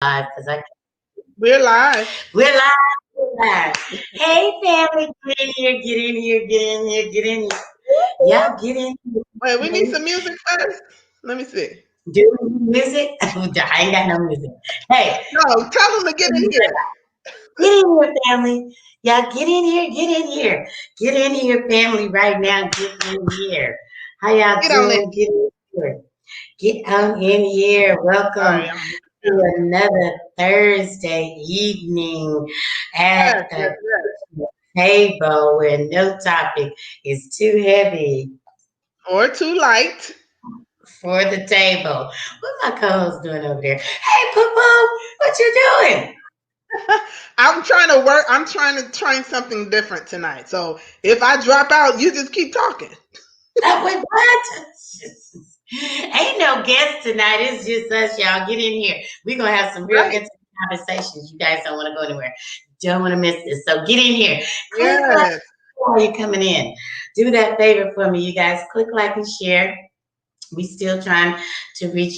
live because I We're live. we're live, we're live. Hey family, get in here, get in here, get in here, get in here. Y'all get in here. Wait, we need some music first. Let me see. Do music. I ain't got no music. Hey, No, tell them to get in here. get in here, family. Y'all get in here, get in here. Get in here, family, right now. Get in here. How y'all Get on in. doing? Get in here. Get on in here. Welcome Sorry, I'm to another Thursday evening at yes, yes, the yes. table where no topic is too heavy Or too light. for the table. What my co-host doing over there? Hey, Poo, what you doing? I'm trying to work. I'm trying to try something different tonight. So if I drop out, you just keep talking. Wait, what? Ain't no guest tonight. It's just us, y'all. Get in here. We're gonna have some real Right. intimate conversations. You guys don't want to go anywhere. Don't want to miss this. So get in here. Click like Yes. while you're coming in. Do that favor for me, you guys. Click like and share. We still trying to reach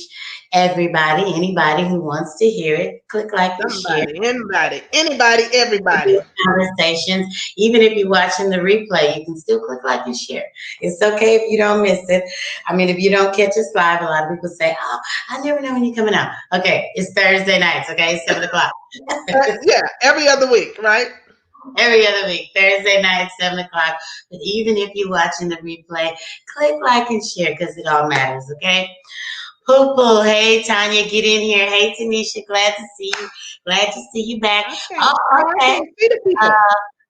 everybody, anybody who wants to hear it. Click like and share Somebody, anybody, everybody. conversations. Even if you're watching the replay, you can still click like and share. It's okay if you don't miss it. I mean, if you don't catch us live, a lot of people say, "Oh, I never know when you're coming out." Okay, it's Thursday nights. Okay, 7 o'clock. Yeah, every other week, right? Every other week, Thursday night, 7 o'clock. But even if you're watching the replay, click like and share because it all matters. Okay. Poo, hey Tanya, get in here. Hey Tanisha, glad to see you. Glad to see you back. Oh, I okay. can't see the Uh, people.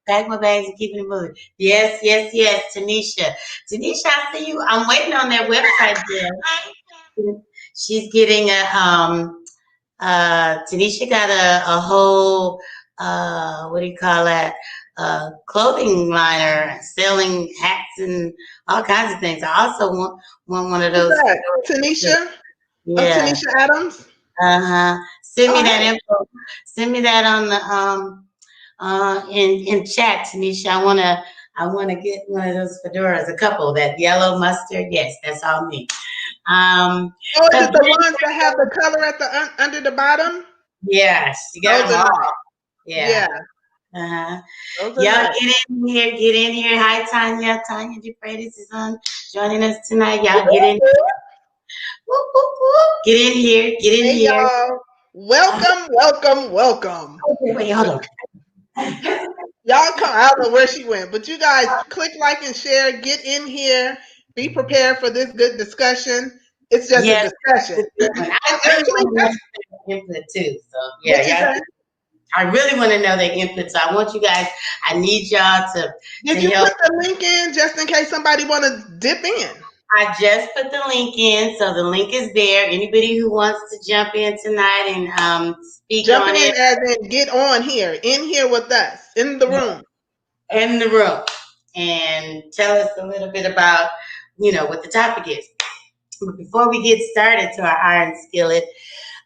Pack my bags and keeping it moving. Yes, yes, yes. Tanisha. Tanisha, I see you. I'm waiting on that website there. She's getting Tanisha got a whole what do you call that? Clothing liner selling hats and all kinds of things. I also want one of Who's those. that? Tanisha? Of Yeah. Tanisha Adams? Uh-huh. Send me Oh, that hey. info. Send me that on the in chat, Tanisha. I wanna get one of those fedoras, a couple, that yellow mustard. Yes, that's all me. Oh, is But it the ones that have the color at the under the bottom? yes, you got Those them are all. nice. Yeah. Yeah, Uh-huh. those are Y'all nice. get in here, get in here. Hi Tanya. Tanya DeFreitas is on joining us tonight. Y'all get in. Whoop, whoop, whoop. Get in here, get in Hey here. y'all. Uh, Welcome, welcome, welcome. wait, hold on. Y'all come. I don't know where she went, but you guys click like and share. Get in here. Be prepared for this good discussion. It's just a Yes, discussion. it's a good one. And I really actually, want to know that's their input too. So what yeah, you y'all. say. I really want to know their input. So I want you guys. I need y'all to Did you help. put the link in just in case somebody want to dip in? I just put the link in, so the link is there. Anybody who wants to jump in tonight and speak Jump on in it, as in get on here, in here with us, in the room. in the room, and tell us a little bit about what the topic is. But before we get started to our iron skillet,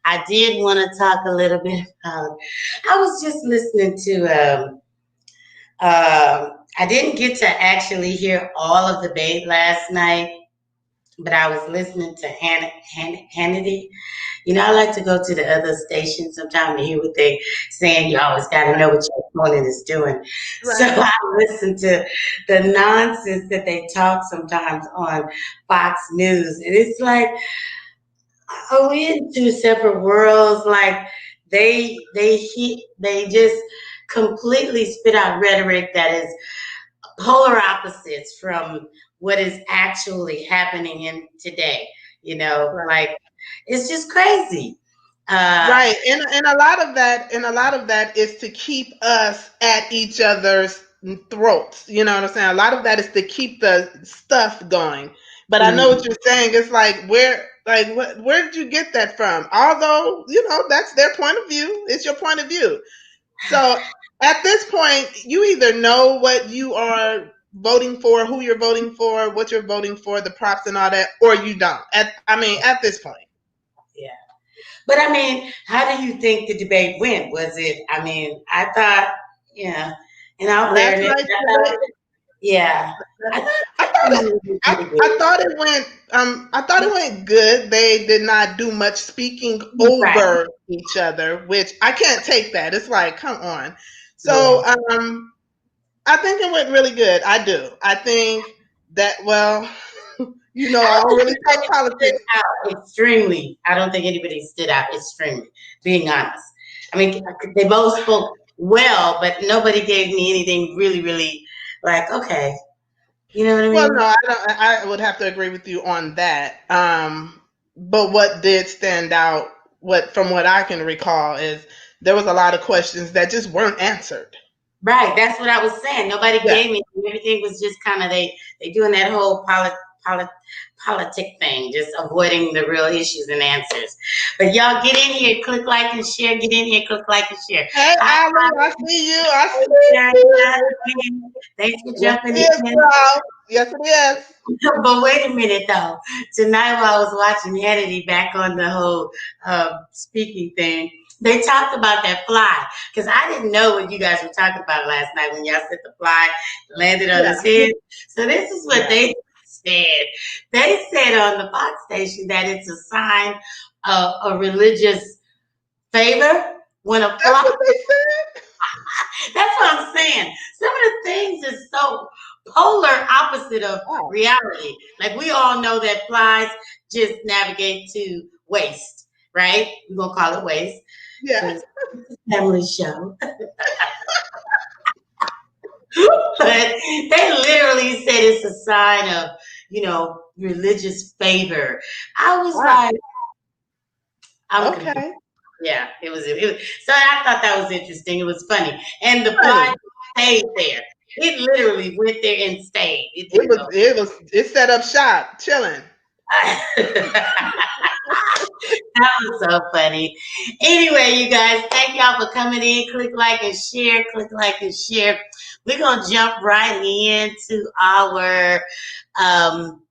I did want to talk a little bit about. I was just listening to. I didn't get to actually hear all of the debate last night, but I was listening to Hannity. I like to go to the other stations sometime to hear what they saying. You always got to Right. know what your opponent is doing. So Right. I listen to the nonsense that they talk sometimes on Fox News, and it's like, are we in two separate worlds? Like they just completely spit out rhetoric that is polar opposites from what is actually happening in today. Right. Like it's just crazy. Uh, Right. And a lot of that is to keep us at each other's throats. You know what I'm saying? A lot of that is to keep the stuff going. But I know mm, what you're saying. It's where did you get that from? Although, that's their point of view. It's your point of view. So at this point, you either know what you are voting for, who you're voting for, what you're voting for, the props and all that, or you don't. At this point. yeah. But I mean, how do you think the debate went? Was it? I mean, I thought, in all Last fairness, night's debate. Yeah. I thought I the thought second it, one was I, pretty I good. thought it went I thought it went good. They did not do much speaking Right. over each other, which I can't take that. It's like, come on. Yeah. So I think it went really good. I do. I think that, well, I I don't don't think really talk anybody stood politics. out extremely. I don't think anybody stood out extremely, being honest. I mean, they both spoke well, but nobody gave me anything really, really like, okay, you know what I Well, mean? no, I don't. I would have to agree with you on that. But what did stand out, what from what I can recall, is there was a lot of questions that just weren't answered. Right, that's what I was saying. Nobody Yeah. gave me everything was just kind of they doing that whole polit, politic thing, just avoiding the real issues and answers. But y'all get in here, click like and share. Get in here, click like and share. Hey, Hi, Ali, I see you. I hi, see Diana. you. Thanks for Yes, jumping it is, in. bro. Yes, it is. But wait a minute though. Tonight while I was watching Hannity back on the whole speaking thing, they talked about that fly. Because I didn't know what you guys were talking about last night when y'all said the fly landed on Yeah, his head. So this is what yeah. they said. They said on the Fox station that it's a sign of a religious favor when a That's fly. what they said. That's what I'm saying. Some of the things is so polar opposite of Wow. reality. Like we all know that flies just navigate to waste, right? We're gonna call it waste Yeah. because it's a family show. But they literally said it's a sign of, religious favor. I was Wow. like, I'm confused. Okay. Yeah, it was. So I thought that was interesting. It was funny, and the fly Funny. stayed there. It literally went there and stayed. It It didn't was. go. It was. It set up shop, chilling. That was so funny. Anyway, you guys, thank y'all for coming in. Click like and share. Click like and share. We're gonna jump right into um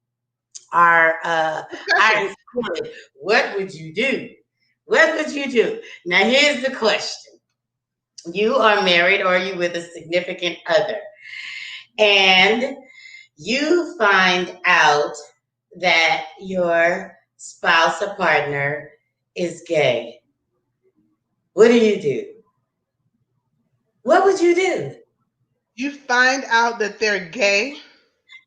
our Discussion. inspired. What would you do? What would you do? Now here's the question. You are married or you with a significant other, and you find out that your spouse or partner is gay. What do you do? What would you do? You find out that they're gay.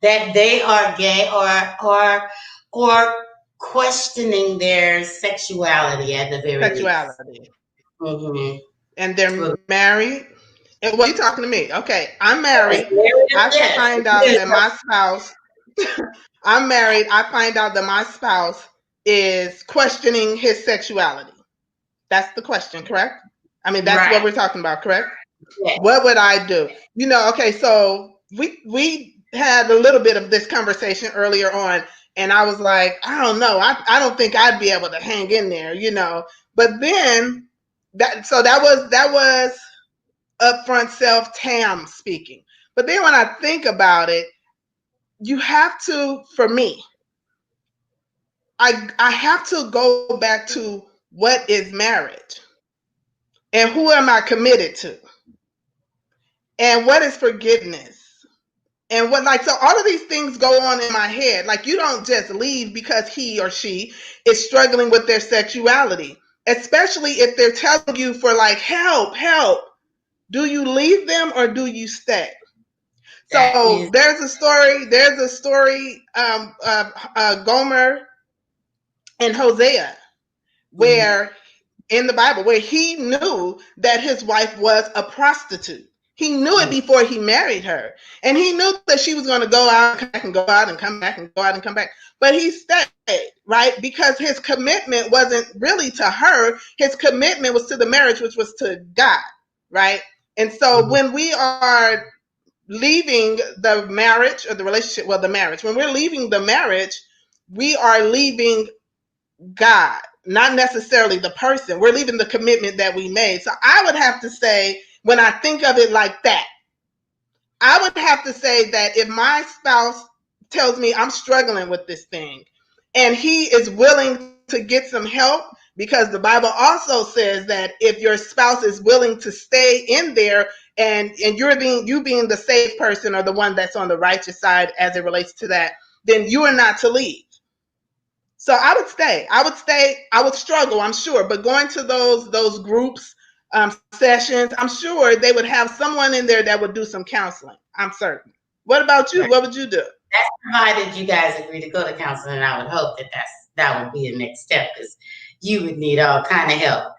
That they are gay or questioning their sexuality at the very least. Sexuality. Mm-hmm. And they're married. And well, you talking to me? Okay, I'm Yes, married. I yes, find out that my spouse. I'm married. I find out that my spouse is questioning his sexuality. That's the question, correct? I mean, that's what right. we're talking about, correct? Yes. What would I do? Okay, so we had a little bit of this conversation earlier on, and I was like, I don't know, I don't think I'd be able to hang in there. But then that was upfront self Tam speaking. But then when I think about it, you have to, for me, I have to go back to what is marriage and who am I committed to and what is forgiveness. And what, like, so all of these things go on in my head. Like, you don't just leave because he or she is struggling with their sexuality, especially if they're telling you for like, help, help. Do you leave them or do you stay? That So is there's a story, Gomer and Hosea, mhm, where in the Bible, where he knew that his wife was a prostitute. He knew it mhm. before he married her. And he knew that she was going to go out and come back and go out and come back and go out and come back. But he stayed, right? Because his commitment wasn't really to her. His commitment was to the marriage, which was to God, right? And so Mhm. when we are leaving the marriage or the relationship, well, the marriage, when we're leaving the marriage, we are leaving God, not necessarily the person. We're leaving the commitment that we made. So I would have to say, when I think of it like that, I would have to say that if my spouse tells me I'm struggling with this thing and he is willing to get some help, because the Bible also says that if your spouse is willing to stay in there and you being the safe person or the one that's on the righteous side as it relates to that, then you are not to leave. So I would stay. I would stay. I would struggle, I'm sure, but going to those groups, sessions, I'm sure they would have someone in there that would do some counseling. I'm certain. What about you? Right. What would you do? That's provided you guys agree to go to counseling. I would hope that would be the next step because you would need all kind of help.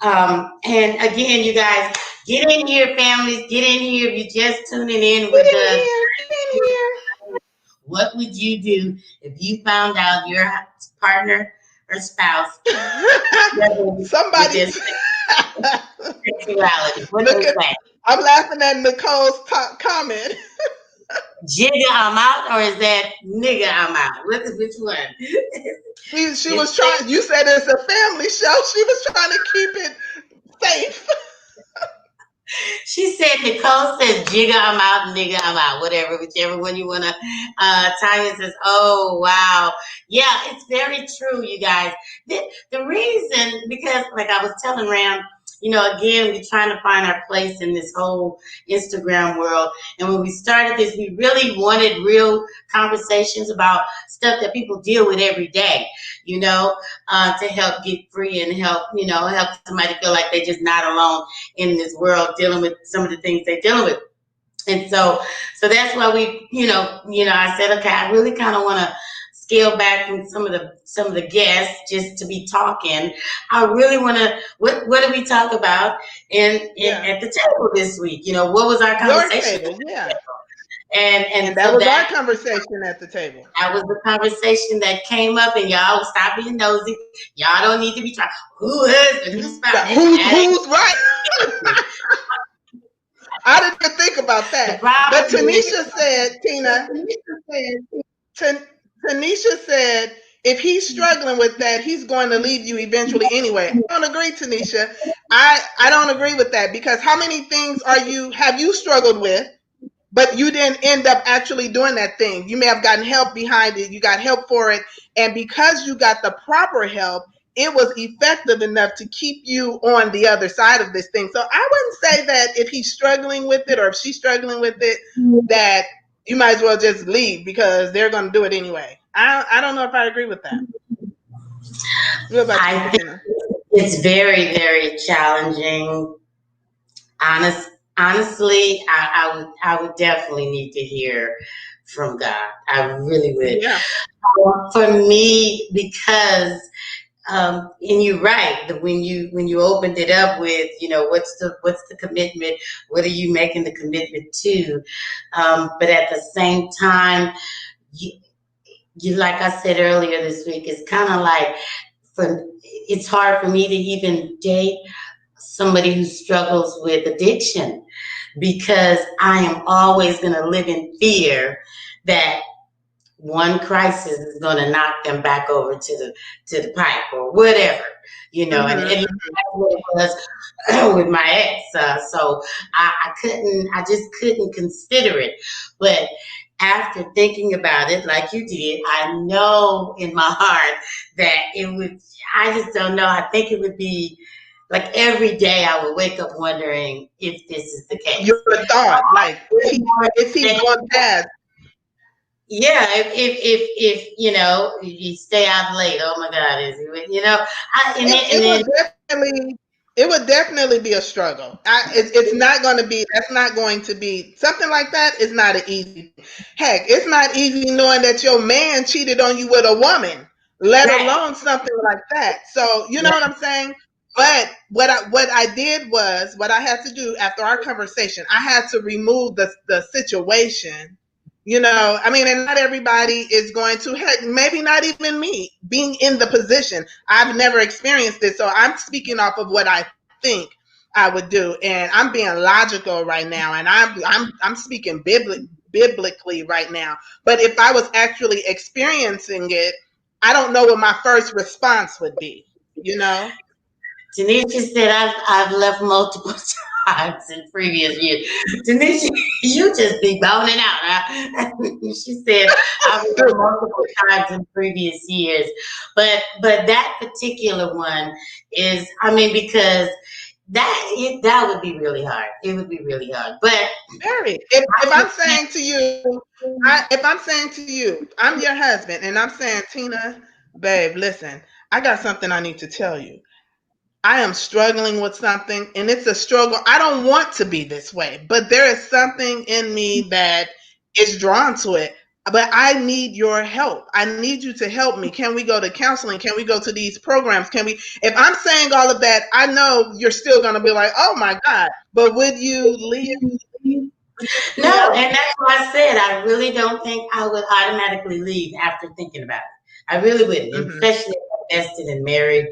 And again, you guys, get in here, families, get in here. If you're just tuning in Get with in us, here. Get in what would you do if you found out your partner or spouse here. with Somebody. this sexuality? What Look they at. say? I'm laughing at Nicole's comment. Jigga, I'm out, or is that nigga, I'm out? Which one? She was trying. You said it's a family show. She was trying to keep it safe. She said, Nicole says, jigga, I'm out, nigga, I'm out, whatever, whichever one you want to. Tanya says, oh, wow. Yeah, it's very true, you guys. The reason, because like I was telling Ram, again, we're trying to find our place in this whole Instagram world. And when we started this, we really wanted real conversations about stuff that people deal with every day, to help get free and help somebody feel like they're just not alone in this world dealing with some of the things they're dealing with. And so that's why I said, okay, I really kind of want to scale back from some of the guests just to be talking. I really want to. What did we talk about at the table this week? What was our conversation? Your table, yeah. And that so was our conversation at the table. That was the conversation that came up, and y'all stop being nosy. Y'all don't need to be trying. Who husband? Who's spouse? Who's right? I didn't even think about that. But Tanisha said, Tanisha said, if he's struggling with that, he's going to leave you eventually anyway. I don't agree, Tanisha. I don't agree with that, because how many things have you struggled with, but you didn't end up actually doing that thing? You may have gotten help behind it. You got help for it. And because you got the proper help, it was effective enough to keep you on the other side of this thing. So I wouldn't say that if he's struggling with it or if she's struggling with it, that you might as well just leave because they're going to do it anyway. I don't know if I agree with that. What about you, Christina? It's very, very challenging. Honestly, I would definitely need to hear from God. I really would. Yeah. For me, because and you're right. That when you opened it up with, what's the commitment? What are you making the commitment to? But at the same time, you like I said earlier this week, it's kind of like it's hard for me to even date somebody who struggles with addiction, because I am always going to live in fear that one crisis is going to knock them back over to the pipe or whatever, and that's what it was with my ex. So I just couldn't consider it. But after thinking about it, like you did, I know in my heart that it would. I just don't know. I think it would be like every day I would wake up wondering if this is the case. Your thought, like, is he going past? Yeah, if you stay out late, oh my God, is it? It would definitely be a struggle. It's not going to be. That's not going to be something like that. Is not an easy. Heck, it's not easy knowing that your man cheated on you with a woman, let alone something like that. So you know what I'm saying. But what I did was, what I had to do after our conversation, I had to remove the situation. I mean, and not everybody is going to, heck, maybe not even me being in the position. I've never experienced this. So I'm speaking off of what I think I would do. And I'm being logical right now. And I'm speaking biblically right now. But if I was actually experiencing it, I don't know what my first response would be, Tanisha said, I've left multiple times in previous years. Tanisha, you just be boning out. Huh? She said, I've left multiple times in previous years. But that particular one is, because that would be really hard. It would be really hard. But Very. If I I'm saying to you, if I'm saying to you, I'm your husband, and I'm saying, Tina, babe, listen, I got something I need to tell you. I am struggling with something, and it's a struggle. I don't want to be this way, but there is something in me that is drawn to it. But I need your help. I need you to help me. Can we go to counseling? Can we go to these programs? Can we? If I'm saying all of that, I know you're still going to be like, oh my God. But would you leave? Would you leave me no, out? and that's why I said I really don't think I would automatically leave after thinking about it. I really wouldn't, and Hmm. especially if I'm invested and married.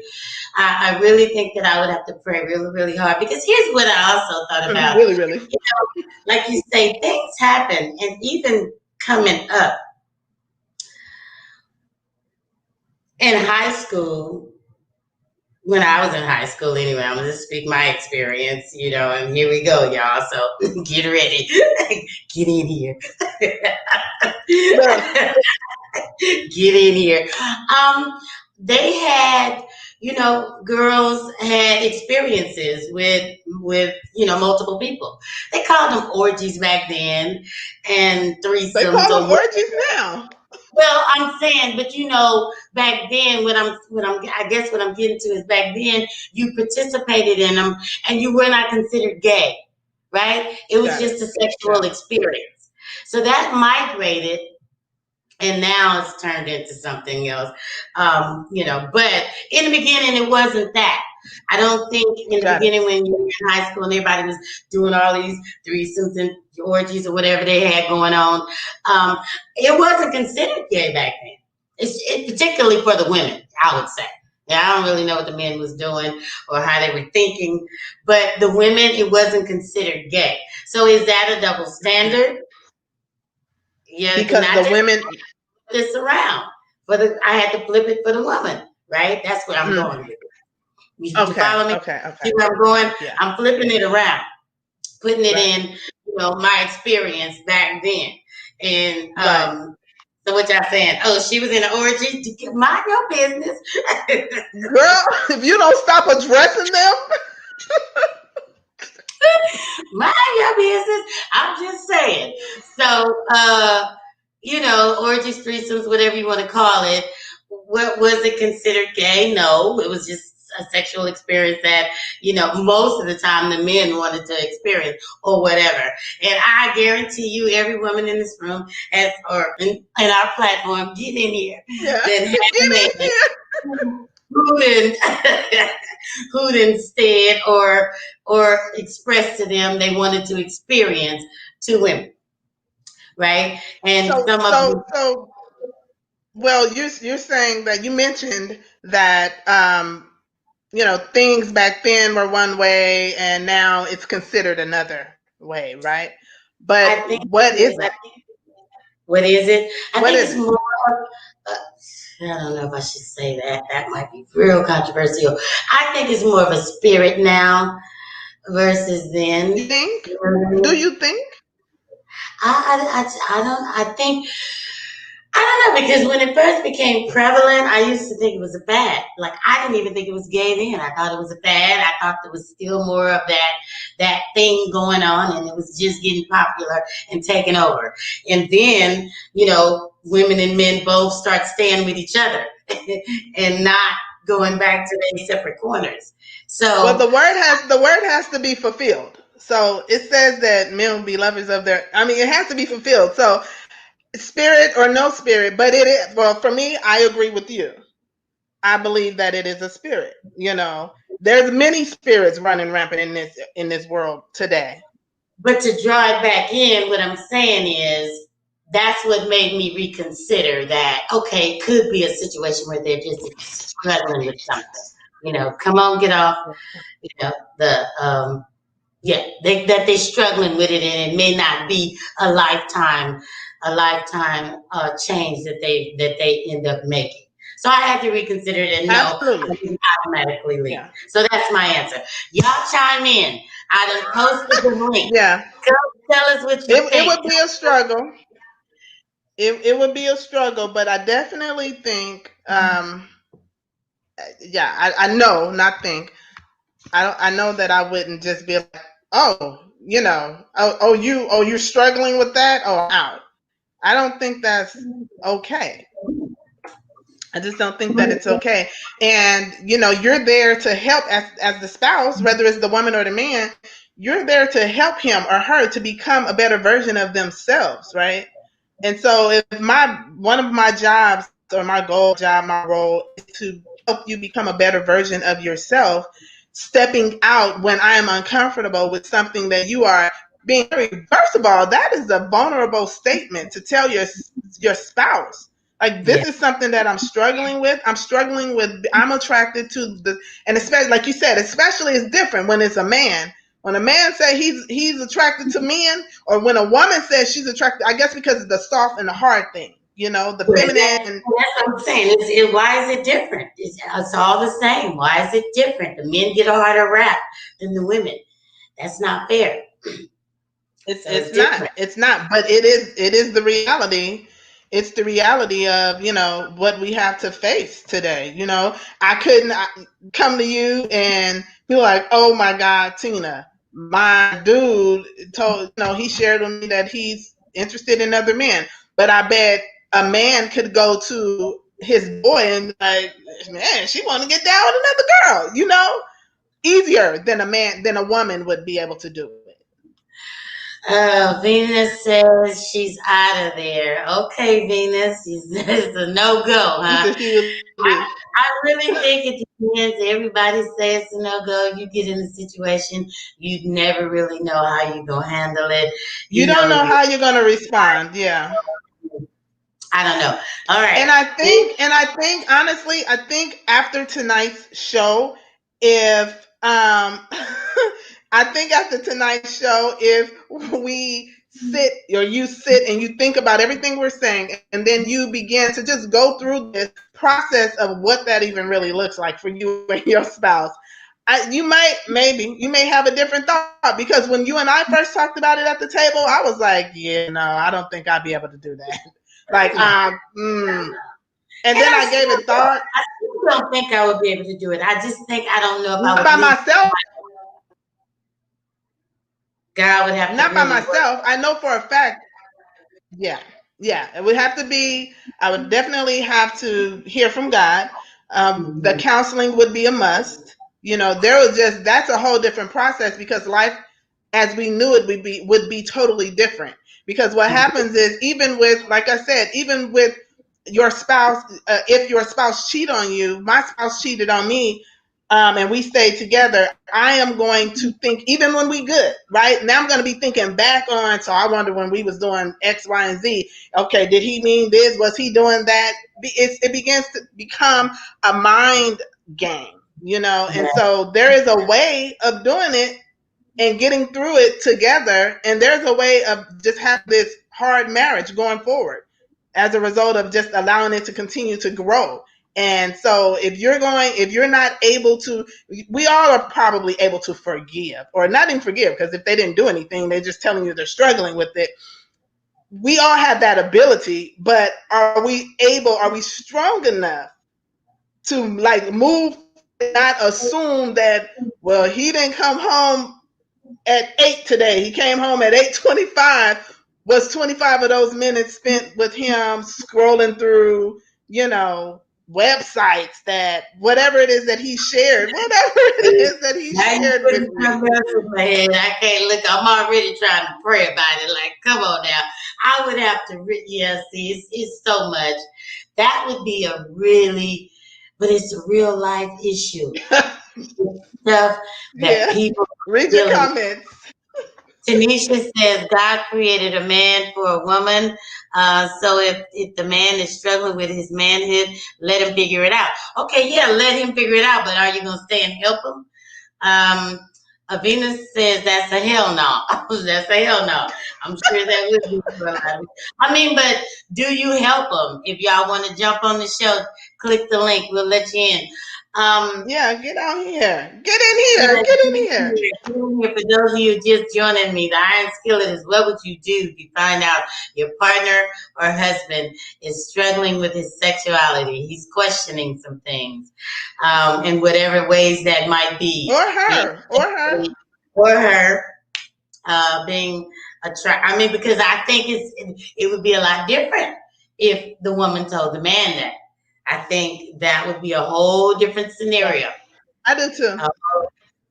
I really think that I would have to pray really, really hard. Because here's what I also thought about. Really, really. You know, like you say, things happen, and even coming up in high school, when I was in high school anyway, I'm gonna just speak my experience, and here we go, y'all. So get ready. Get in here. Well, Get in here. Um, they had, girls had experiences with multiple people. They called them orgies back then, and they threesomes call or them what. orgies now. Well, I'm saying, but back then, I guess what I'm getting to is back then you participated in them and you were not considered gay, right? It was Got it. just a sexual Got it. experience. So that migrated, and now it's turned into something else. But in the beginning, it wasn't that. I don't think in the Got it. beginning when you were in high school and everybody was doing all these threesomes and orgies or whatever they had going on, um, it wasn't considered gay back then. Particularly for the women, I would say. Yeah, I don't really know what the men was doing or how they were thinking, but the women, it wasn't considered gay. So is that a double standard? Yeah, Because not the just women. this around. I had to flip it for the woman, right? That's where I'm Mm, going with it. You okay. follow me? Okay. Okay. See where I'm going? Yeah. I'm flipping it around, putting it Right. in, my experience back then. And Right. so what y'all saying? Oh, she was in an orgy. Mind your business. Girl, if you don't stop addressing them, Mind your business. I'm just saying. So, orgies, threesomes, whatever you want to call it. What was it considered gay? No, it was just a sexual experience that, most of the time the men wanted to experience or whatever. And I guarantee you, every woman in this room has, or in our platform, get in here, yeah, that had get a in man here. who didn't, who didn't said or expressed to them they wanted to experience two women, right? And So, some of so, them, so. Well, you're saying that you mentioned that things back then were one way, and now it's considered another way, right? But I think what it is is. it? What is it? I What think is it's it? more. Uh, I don't know if I should say that. That might be real controversial. I think it's more of a spirit now versus You then. think? You know what I Do mean? you think? I don't. I think I don't know, because when it first became prevalent, I used to think it was a fad. Like I didn't even think it was gay then. I thought it was a fad. I thought there was still more of that thing going on, and it was just getting popular and taking over. And then, women and men both start staying with each other and not going back to their separate corners. Well, So the word has to be fulfilled. So it says that men will be lovers of their. I mean, it has to be fulfilled. So spirit or no spirit, but it is. Well, for me, I agree with you. I believe that it is a spirit. There's many spirits running rampant in this world today. But to draw it back in, what I'm saying is that's what made me reconsider that, okay, it could be a situation where they're just struggling with something. Come on, get off, the, yeah, that they're struggling with it, and it may not be a lifetime change that they end up making. So I had to reconsider it, and no, I Absolutely. didn't automatically leave. Yeah. So that's my answer. Y'all chime in. I done posted the link. Yeah. Come tell us what you It think. would be a struggle. It would be a struggle, but I definitely think, yeah, I know, not think. I know that I wouldn't just be like, oh, you're struggling with that. Oh, I'm out. I don't think that's okay. I just don't think that it's okay. And you're there to help as the spouse, whether it's the woman or the man. You're there to help him or her to become a better version of themselves, right? And so, if my one of my jobs or my role is to help you become a better version of yourself, stepping out when I am uncomfortable with something that you are being. First of all, that is a vulnerable statement to tell your spouse. Like, Yeah. this is something that I'm struggling with. I'm attracted to and especially, like you said, especially it's different when it's a man. When a man says he's attracted to men, or when a woman says she's attracted, I guess because of the soft and the hard thing, the Well, feminine. that's what I'm saying. Why is it different? It's all the same. Why is it different? The men get a harder rap than the women. That's not fair. It's So it's it's not. different. It's not. But it is the reality. It's the reality of what we have to face today. I couldn't come to you and be like, oh my God, Tina, my dude told he shared with me that he's interested in other men. But I bet a man could go to his boy and be like, man, she want to get down with another girl. Easier than a woman would be able to do it. Venus says she's out of there. Okay, Venus, it's a no go, She huh? said she would leave. I really think it depends. Everybody says it's a no go. You get in a situation, you never really know how you're gonna handle it. You You don't know, know how you're going to respond. Yeah. I don't know. All right. And I think honestly, I think after tonight's show, if I think after tonight's show, if we sit or you sit and you think about everything we're saying, and then you begin to just go through this process of what that even really looks like for you and your spouse, you may have a different thought, because when you and I first talked about it at the table, I was like, yeah, no, I don't think I'd be able to do that. Like, and And then I gave it thought. I still don't think I would be able to do it. I just think I don't know if I Not would by leave. myself. God would have to Not by really work. myself. I know for a fact. Yeah, yeah. It would have to be. I would definitely have to hear from God. The Mhm. counseling would be a must. There was just that's a whole different process, because life, as we knew it, would be totally different. Because what happens is, even with, like I said, even with your spouse, if your spouse cheat on you, my spouse cheated on me, and we stayed together, I am going to think, even when we good, right? Now I'm going to be thinking back on, so I wonder when we was doing X, Y, and Z. Okay, did he mean this? Was he doing that? It begins to become a mind game, and so there is a way of doing it and getting through it together. And there's a way of just having this hard marriage going forward as a result of just allowing it to continue to grow. And so, if you're not able to, we all are probably able to forgive, or not even forgive, because if they didn't do anything, they're just telling you they're struggling with it. We all have that ability, but are we strong enough to, like, move, not assume that, well, he didn't come home at 8 today. He came home at 8:25. Was 25 of those minutes spent with him scrolling through, websites, that whatever it is that he shared, whatever it is that he Now you shared with putting me. something else in my head. I can't look. I'm already trying to pray about it. Like, come on now. I would have to. Yeah, see, it's so much. That would be a really, but it's a real life issue. Stuff that Yeah. people Read are your dealing. comments. Tanisha says God created a man for a woman. So if the man is struggling with his manhood, let him figure it out. Okay, yeah, let him figure it out. But are you gonna stay and help him? Venus says that's a hell no. That's a hell no. I'm sure that would be for a lot of. I mean, but do you help them? If y'all want to jump on the show, click the link. We'll let you in. Yeah, get out here. Get in here. Yeah, Get in here. for those of you just joining me, the iron skillet is what would you do if you find out your partner or husband is struggling with his sexuality? He's questioning some things, in whatever ways that might be, Or being her. Or her. or her being attracted. I mean, because I think it would be a lot different if the woman told the man that. I think that would be a whole different Right. scenario. I do too.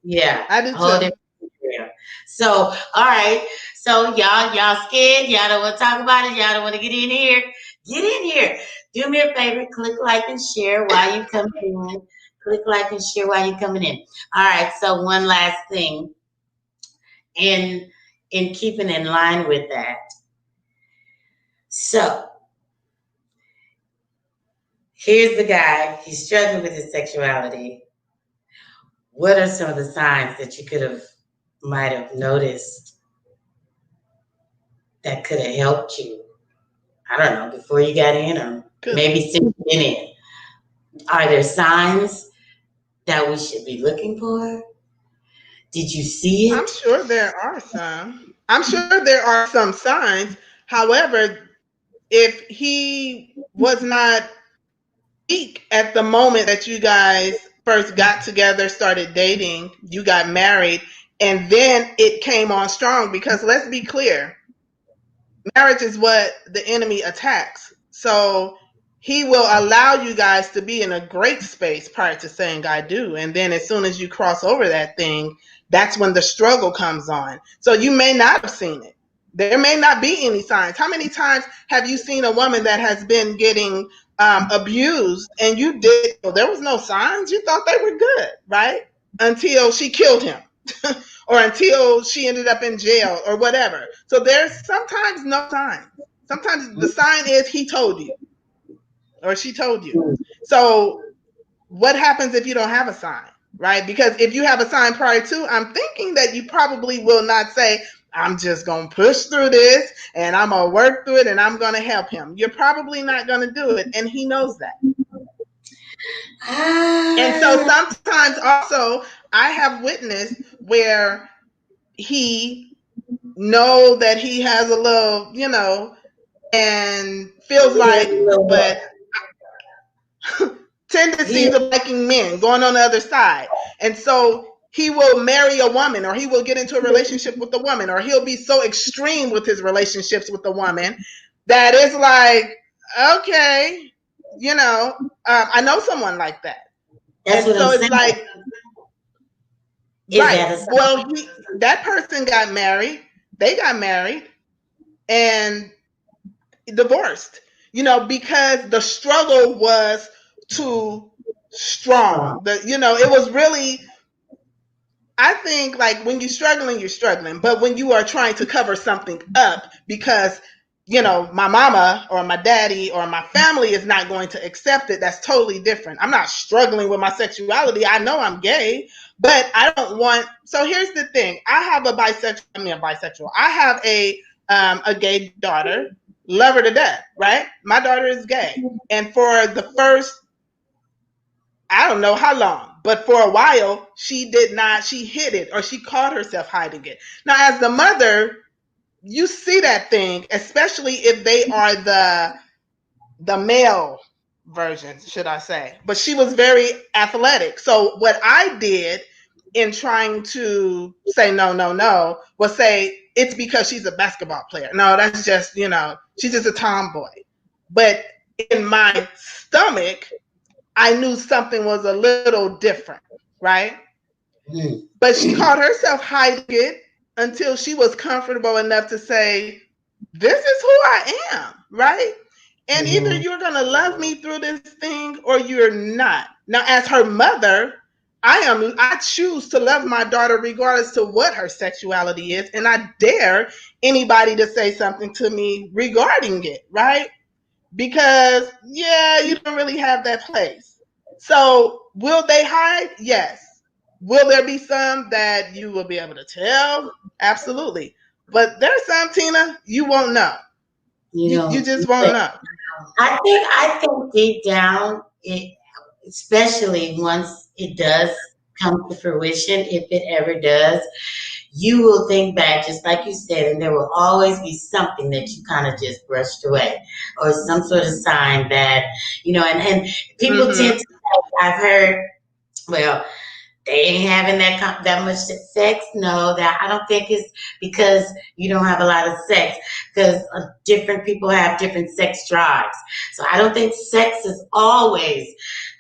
Yeah, I do a whole too. different scenario. So, all right. So y'all scared? Y'all don't want to talk about it? Y'all don't want to get in here? Get in here. Do me a favor, click like and share while you coming in. Click like and share while you coming in. All right. So one last thing, in keeping in line with that. So here's the guy. He's struggling with his sexuality. What are some of the signs that you might have noticed that could have helped you? I don't know, before you got in, or Good. maybe since you've been in. Are there signs that we should be looking for? Did you see I'm it? sure there are some. I'm sure there are some signs. However, if he was not weak at the moment that you guys first got together, started dating, you got married, and then it came on strong, because let's be clear, marriage is what the enemy attacks. So he will allow you guys to be in a great space prior to saying I do. And then as soon as you cross over that thing, that's when the struggle comes on. So you may not have seen it. There may not be any signs. How many times have you seen a woman that has been getting abused and you did, well, there was no signs? You thought they were good, right? Until she killed him. Or until she ended up in jail or whatever. So there's sometimes no sign. Sometimes the sign is he told you or she told you. So what happens if you don't have a sign, right? Because if you have a sign prior to, I'm thinking that you probably will not say, I'm just going to push through this and I'm going to work through it and I'm going to help him. You're probably not going to do it. And he knows that. And so Ah, sometimes also I have witnessed where he know that he has a little, and feels he has like, a little but more. He, tendencies of liking men going on the other side. And so he will marry a woman, or he will get into a relationship with a woman, or he'll be so extreme with his relationships with the woman that it's like, okay, I know someone like that. that's And what I'm so it's saying. like, Is right, that a sign? well, that person got married, they got married, and divorced, because the struggle was too strong. It was really, I think, like, when you're struggling, but when you are trying to cover something up because, my mama or my daddy or my family is not going to accept it, that's totally different. I'm not struggling with my sexuality. I know I'm gay, but I don't want, so here's the thing. I have a gay daughter, love her to death, right? My daughter is gay. And for the first, I don't know how long, but for a while, she hid it, or she caught herself hiding it. Now, as the mother, you see that thing, especially if they are the male version, should I say. But she was very athletic. So what I did in trying to say no, no, no, was say it's because she's a basketball player. No, that's just, she's just a tomboy. But in my stomach, I knew something was a little different, right? Mm. But she caught herself hiding it until she was comfortable enough to say, this is who I am, right? And either Mm-hmm. you're going to love me through this thing or you're not. Now, as her mother, I choose to love my daughter regardless to what her sexuality is, and I dare anybody to say something to me regarding it, right? Because, yeah, you don't really have that place. So will they hide? Yes. Will there be some that you will be able to tell? Absolutely. But there's some, Tina, you won't know. You You know, just won't know. I think deep down, especially once it does come to fruition, if it ever does, you will think back, just like you said, and there will always be something that you kind of just brushed away, or some sort of sign that, and people tend Mm-hmm. to, I've heard, well, they ain't having that much sex. No, that I don't think it's because you don't have a lot of sex. Because different people have different sex drives. So I don't think sex is always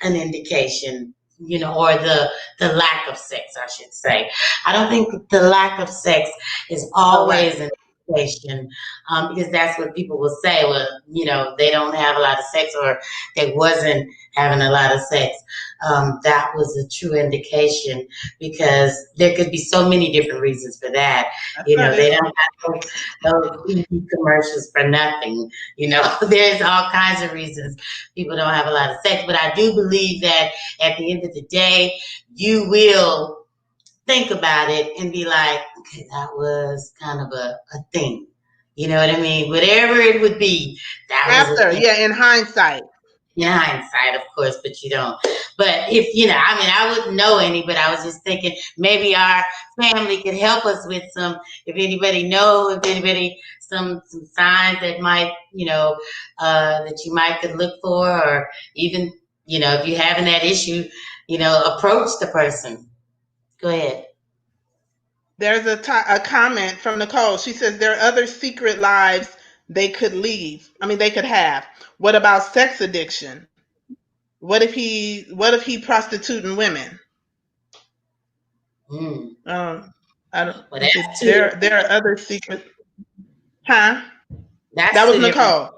an indication, or the lack of sex, I should say. I don't think the lack of sex is always Correct. an indication, because that's what people will say. Well, they don't have a lot of sex, or they wasn't having a lot of sex. That was a true indication, because there could be so many different reasons for that. That's They right. don't have those TV commercials for nothing. There's all kinds of reasons people don't have a lot of sex. But I do believe that at the end of the day, you will think about it and be like, okay, that was kind of a thing. You know what I mean? Whatever it would be, that was a After, thing. yeah, in hindsight. In hindsight, of course, but you don't. But if I wouldn't know any, but I was just thinking maybe our family could help us with some. If anybody some signs that might, that you might could look for, or even, if you're having that issue, approach the person. Go ahead. There's a comment from Nicole. She says there are other secret lives they could leave. I mean, they could have. What about sex addiction? What if he prostituting women? Mm. I don't. Well, Let's see. that's two. There are other secret. Huh? That That's was two different. Nicole.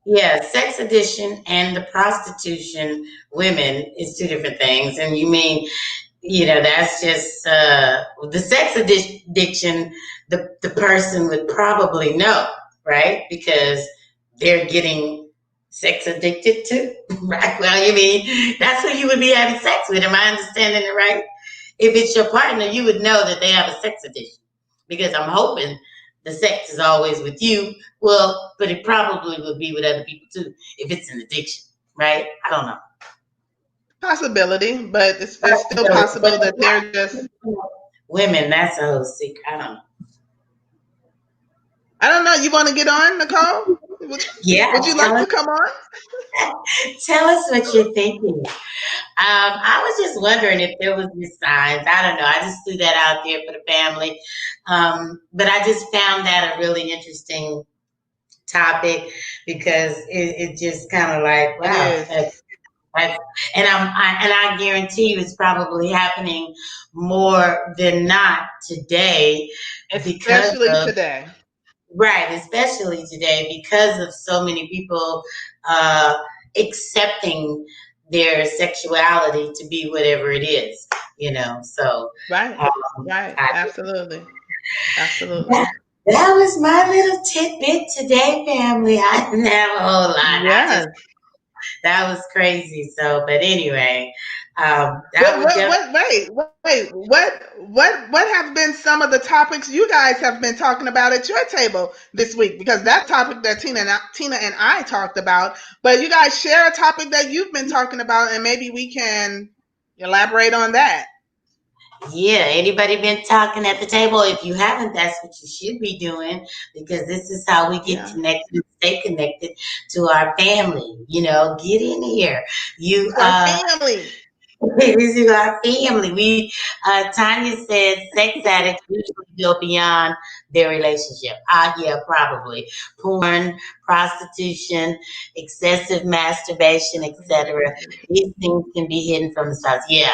Yeah, sex addiction and the prostitution women is two different things. And you mean, that's just the sex addiction, the person would probably know, right? Because they're getting sex addicted too, right? Well, you mean that's who you would be having sex with. Am I understanding it right? If it's your partner, you would know that they have a sex addiction, because I'm hoping the sex is always with you. Well, but it probably would be with other people too if it's an addiction, right? I don't know. Possibility, but it's still But possible that they're just. women, that's a whole secret. I don't know. I don't know. You want to get on, Nicole? Yeah, Would you tell like us, to come on? tell us what you're thinking. I was just wondering if there was any signs. I don't know. I just threw that out there for the family. But I just found that a really interesting topic, because it just kind of like, It wow. is, That's, and I guarantee you it's probably happening more than not today, because especially of, today. right, especially today, because of so many people uh, accepting their sexuality to be whatever it is. So Right. Right. I, Absolutely. Absolutely. that was my little tidbit today, family. I didn't have a whole lot. Yes. That was crazy. So, but anyway, that What was what definitely. what wait, what have been some of the topics you guys have been talking about at your table this week? Because that topic that Tina and I talked about, but you guys share a topic that you've been talking about, and maybe we can elaborate on that. Yeah, anybody been talking at the table? If you haven't, that's what you should be doing, because this is how we get Yeah. connected and stay connected to our family. Get in here. You To our family. This is our family. Tanya said sex addicts usually go beyond their relationship. Yeah, probably. Porn, prostitution, excessive masturbation, etc. These things can be hidden from the spouse. Yeah,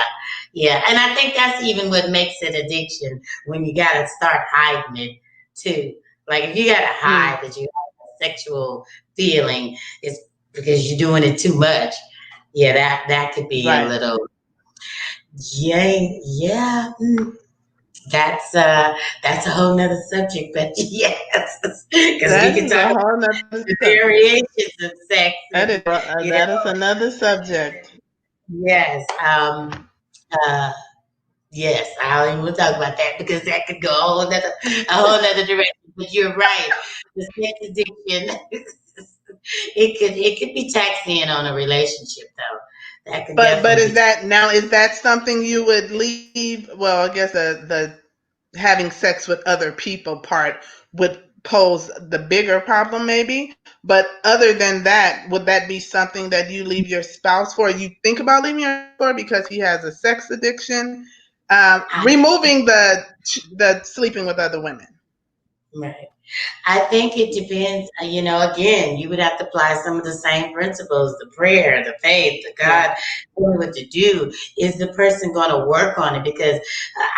yeah. And I think that's even what makes it addiction, when you gotta start hiding it too. Like if you gotta Mm, hide that you have a sexual feeling, it's because you're doing it too much. Yeah, that could be a right. little. Yeah, yeah. That's a whole nother subject, but yes, because we That can is a talk about whole nother the subject. variations of sex, That is and you know, that is another subject. yes, uh, yes. I don't even talk about that, because that could go a whole nother direction. But you're right, the sex addiction, it could be taxing on a relationship, though. That could But definitely. is that something you would leave? Well, I guess the having sex with other people part would pose the bigger problem, maybe. But other than that, would that be something that you leave your spouse for? You think about leaving your spouse for because he has a sex addiction, I, removing the sleeping with other women. right. I think it depends. Again, you would have to apply some of the same principles: the prayer, the faith, the Yeah. God telling what to do. Is the person going to work on it? Because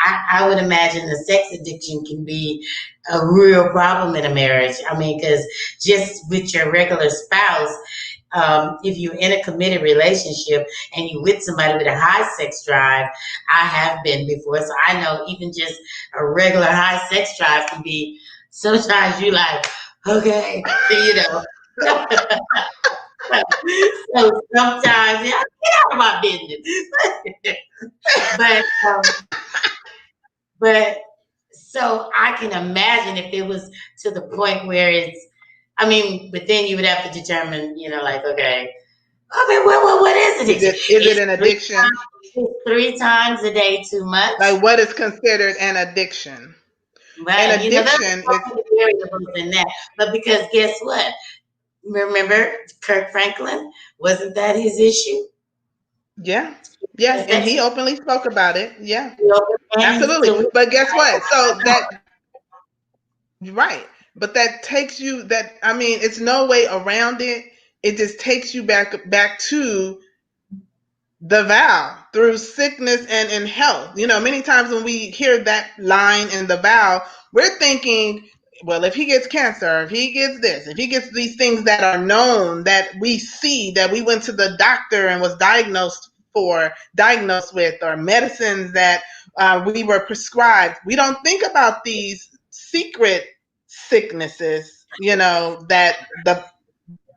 I would imagine the sex addiction can be a real problem in a marriage. I mean, because just with your regular spouse, if you're in a committed relationship and you with somebody with a high sex drive, I have been before, so I know even just a regular high sex drive can be. Sometimes you like, okay, so sometimes, yeah, get out of my business. but but so I can imagine if it was to the point where it's. I mean, but then you would have to determine, like, okay, I mean, what is addiction? Is it an addiction? Is 3 times a day too much? Like what is considered an addiction? An Right. There's addiction is so many variables in that. But because guess what? Remember Kirk Franklin? Wasn't that his issue? yeah. Yeah, and Sex he openly spoke about it. Yeah. and he Absolutely. still. But guess what? So that right. But that takes you that I mean, it's no way around it. It just takes you back to the vow through sickness and in health. Many times when we hear that line in the vow, we're thinking, well, if he gets cancer, if he gets this, if he gets these things that are known, that we see, that we went to the doctor and was diagnosed with, or medicines that we were prescribed. We don't think about these secret sicknesses, that the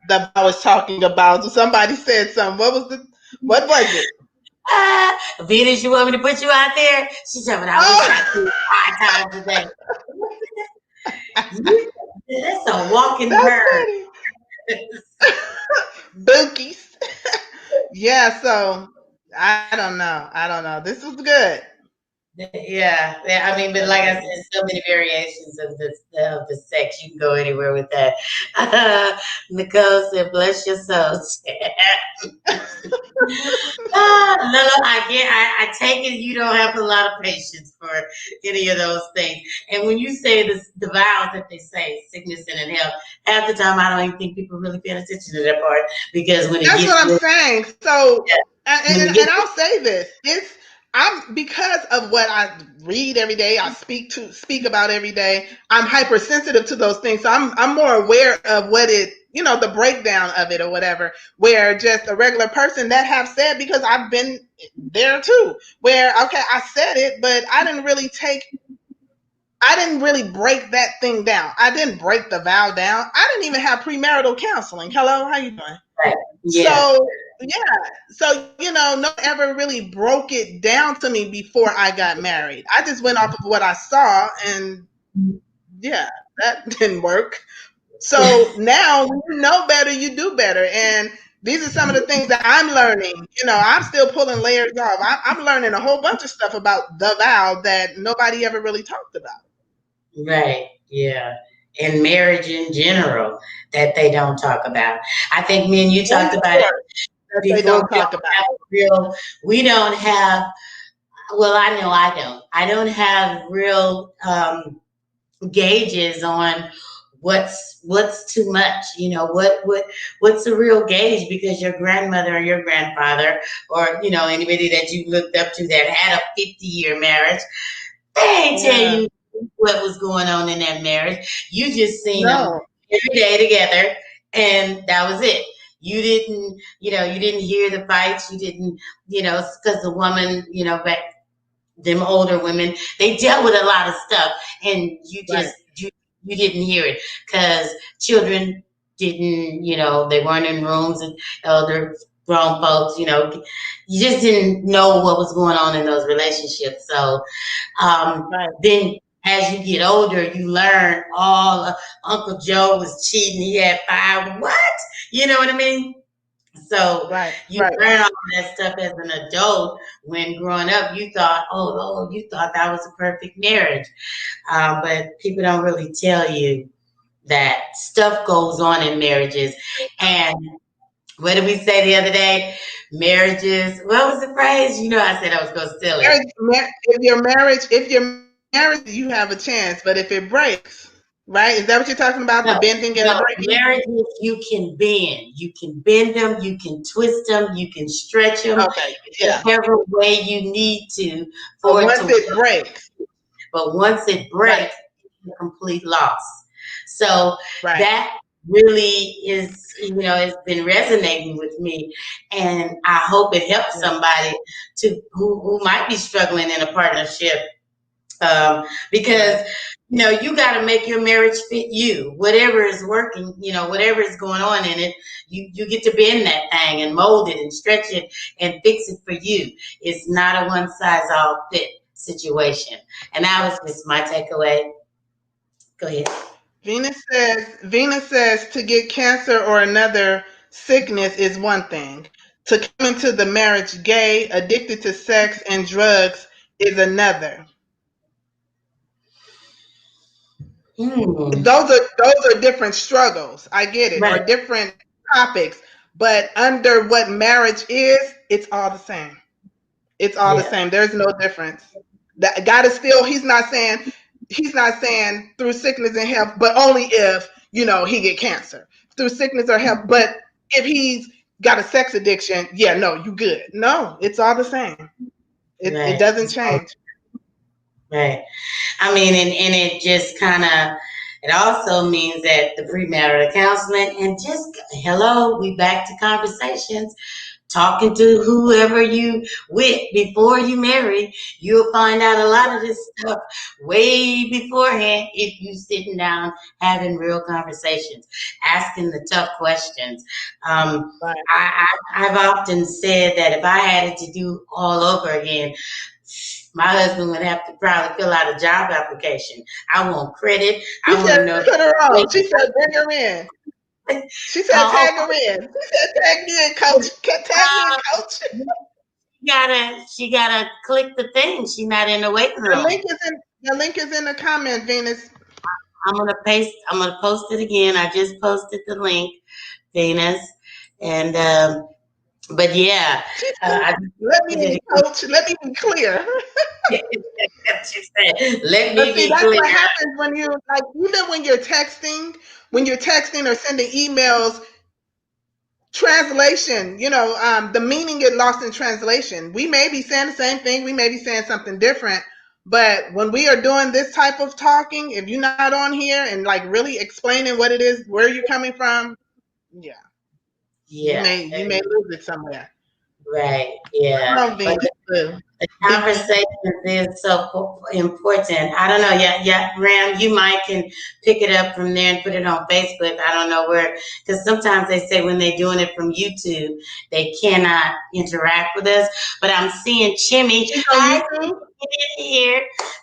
vow is talking about. So somebody said something. What was it? Venus, you want me to put you out there? She told me, I wish I Oh, could 5 times a day. You, that's a walking that's bird. funny. Bookies. Yeah, so I don't know. I don't know. This was good. Yeah. I mean, but like I said, so many variations of the sex. You can go anywhere with that. Nicole said, "Bless your soul." No, I get. I take it you don't have a lot of patience for any of those things. And when you say the vows that they say, sickness and in health, half the time I don't even think people really paying attention to that part because when it That's gets what I'm real, saying. So, yeah, when it and gets I'll say this: I'm because of what I read every day, I speak about every day. I'm hypersensitive to those things, so I'm more aware of what the breakdown of it or whatever. Where just a regular person that have said, because I've been there too. Where okay, I said it, but I didn't really break that thing down. I didn't break the vow down. I didn't even have premarital counseling. Hello, how you doing? right, yeah, So yeah, so no one ever really broke it down to me before I got married. I just went off of what I saw, and yeah, that didn't work. So now when you know better, you do better, and these are some of the things that I'm learning. I'm still pulling layers off. I'm learning a whole bunch of stuff about the vow that nobody ever really talked about. right, yeah. And marriage in general that they don't talk about. I think me and you And talked the about it court that they before. don't We talk don't about. have real. We don't have. Well, I know I don't. I don't have real gauges on what's too much. What's the real gauge? Because your grandmother or your grandfather or anybody that you looked up to that had a 50-year marriage, they ain't tell Yeah. you what was going on in that marriage. You just seen them No. every day together, and that was it. You didn't hear the fights. You didn't, because the woman, back them older women, they dealt with a lot of stuff, and Right. you didn't hear it because children didn't, they weren't in rooms and elder grown folks, you just didn't know what was going on in those relationships. So Right. then as you get older, you learn all Uncle Joe was cheating. He had 5. What? You know what I mean? So Right, you right. learn all that stuff as an adult. When growing up, you thought, you thought that was a perfect marriage. But people don't really tell you that stuff goes on in marriages. And what did we say the other day? Marriages. What was the phrase? You know, I said I was going to steal it. If your marriage, you have a chance, but if it breaks, right? Is that what you're talking about? The No, bending and the no, breaking? marriages you can bend. You can bend them, you can twist them, you can stretch them, Okay, yeah. whichever way you need to But for it to once it work. breaks, But once it right, breaks, it's a complete loss. So right. that really is, it's been resonating with me. And I hope it helps Yeah, somebody who might be struggling in a partnership, because right. you got to make your marriage fit you. Whatever is working, whatever is going on in it, you get to bend that thing and mold it and stretch it and fix it for you. It's not a one size all fit situation. And that was just my takeaway. Go ahead. Venus says to get cancer or another sickness is one thing. To come into the marriage gay, addicted to sex and drugs is another. Hmm. Those are different struggles. I get it, or Right. different topics, but under what marriage is, it's all the same. It's all the Yeah. same. There's no difference. That God is still. He's not saying through sickness and health, but only if he get cancer through sickness or health. But if he's got a sex addiction, yeah, no, you good. No, it's all the same. It Right. doesn't change. Right. I mean, and it just kind of, it also means that the premarital counseling and just, hello, we back to conversations. Talking to whoever you with before you marry, you'll find out a lot of this stuff way beforehand if you sitting down having real conversations, asking the tough questions. Right. I've often said that if I had it to do all over again, my husband would have to probably fill out a job application. I want credit. She I want said, to know. put her on. She said, bring her in. She said, Oh, tag her in. She said, tag me in, coach. Tag me in, coach. she gotta click the thing. She's not in the waiting The room. link is in the link is in the comment, Venus. I'm gonna post it again. I just posted the link, Venus. And but yeah, She said, I let me just in, did coach. Let me be clear. it. She said, let But me see, be that's clear. what happens when you like even when you're texting or sending emails, translation, the meaning get lost in translation. We may be saying the same thing, we may be saying something different, but when we are doing this type of talking, if you're not on here and like really explaining what it is, where you're coming from, yeah, you Yeah, may you may lose it somewhere. right. Yeah, Come on, but Venus. Boo. the Be conversations is so important. I don't know. Yeah, yeah, Ram, you might can pick it up from there and put it on Facebook. I don't know where, because sometimes they say when they're doing it from YouTube, they cannot interact with us. But I'm seeing Chimmy. She's on Hi, YouTube. here.